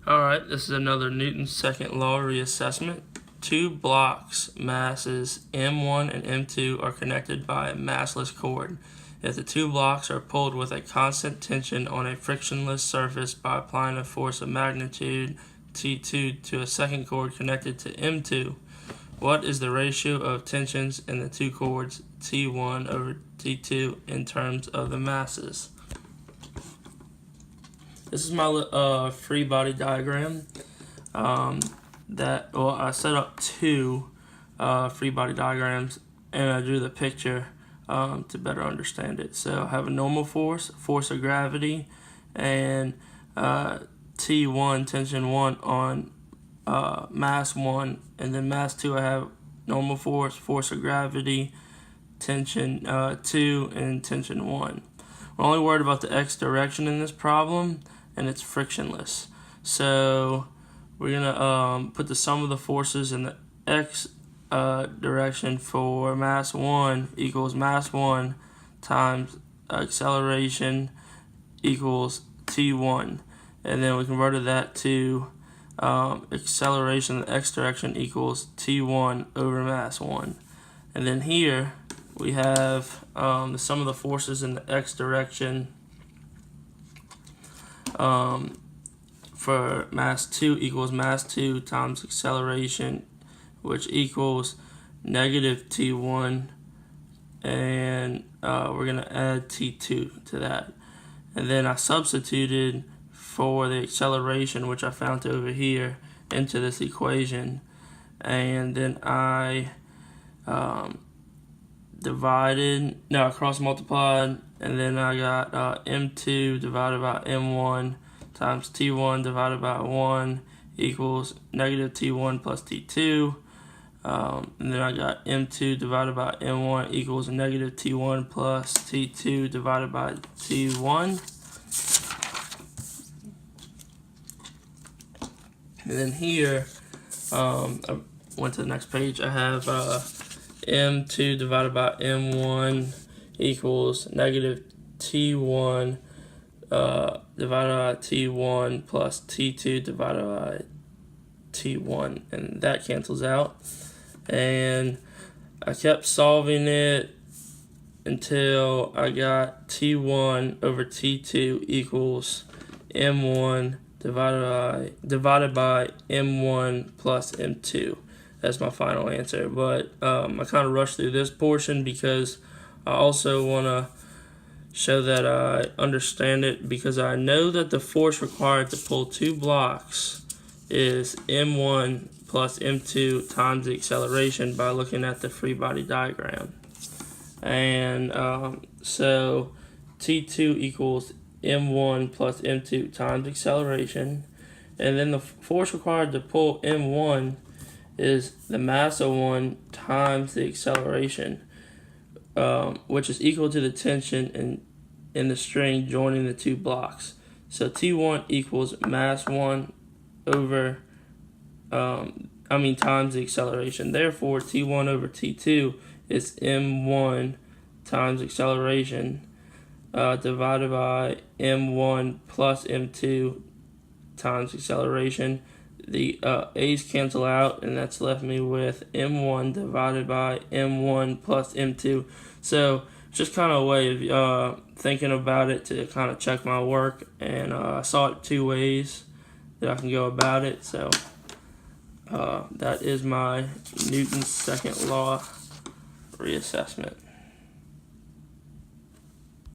Alright, this is another Newton's second law reassessment. Two blocks, masses M1 and M2, are connected by a massless cord. If the two blocks are pulled with a constant tension on a frictionless surface by applying a force of magnitude T2 to a second cord connected to M2, what is the ratio of tensions in the two cords T1 over T2 in terms of the masses? This is my free body diagram. I set up two free body diagrams, and I drew the picture to better understand it. So I have a normal force, force of gravity, and T1, tension 1 on mass 1, and then mass 2 I have normal force, force of gravity, tension 2, and tension 1. We're only worried about the x direction in this problem, and it's frictionless. So we're gonna put the sum of the forces in the x direction for mass 1 equals mass 1 times acceleration equals T1, and then we converted that to acceleration in the x direction equals T1 over mass 1. And then here we have the sum of the forces in the x direction for mass 2 equals mass 2 times acceleration, which equals negative T1, and we're going to add T2 to that. And then I substituted for the acceleration, which I found over here, into this equation, and then I cross multiplied, and then I got M2 divided by M1 times T1 divided by 1 equals negative T1 plus T2, and then I got M2 divided by M1 equals negative T1 plus T2 divided by T1. And then here, I went to the next page, I have M2 divided by M1 equals negative T1 divided by T1 plus T2 divided by T1, and that cancels out. And I kept solving it until I got T1 over T2 equals M1 divided by M1 plus M2. That's my final answer. But I kind of rushed through this portion because I also want to show that I understand it, because I know that the force required to pull two blocks is M1 plus M2 times the acceleration by looking at the free body diagram. And so T2 equals M1 plus M2 times acceleration, and then the force required to pull M1 is the mass of 1 times the acceleration, which is equal to the tension in the string joining the two blocks. So T1 equals mass 1 over times the acceleration. Therefore, T1 over T2 is M1 times acceleration divided by M1 plus M2 times acceleration. The A's cancel out, and that's left me with M1 divided by M1 plus M2. So just kind of a way of thinking about it to kind of check my work, and I saw it two ways that I can go about it. So that is my Newton's second law reassessment.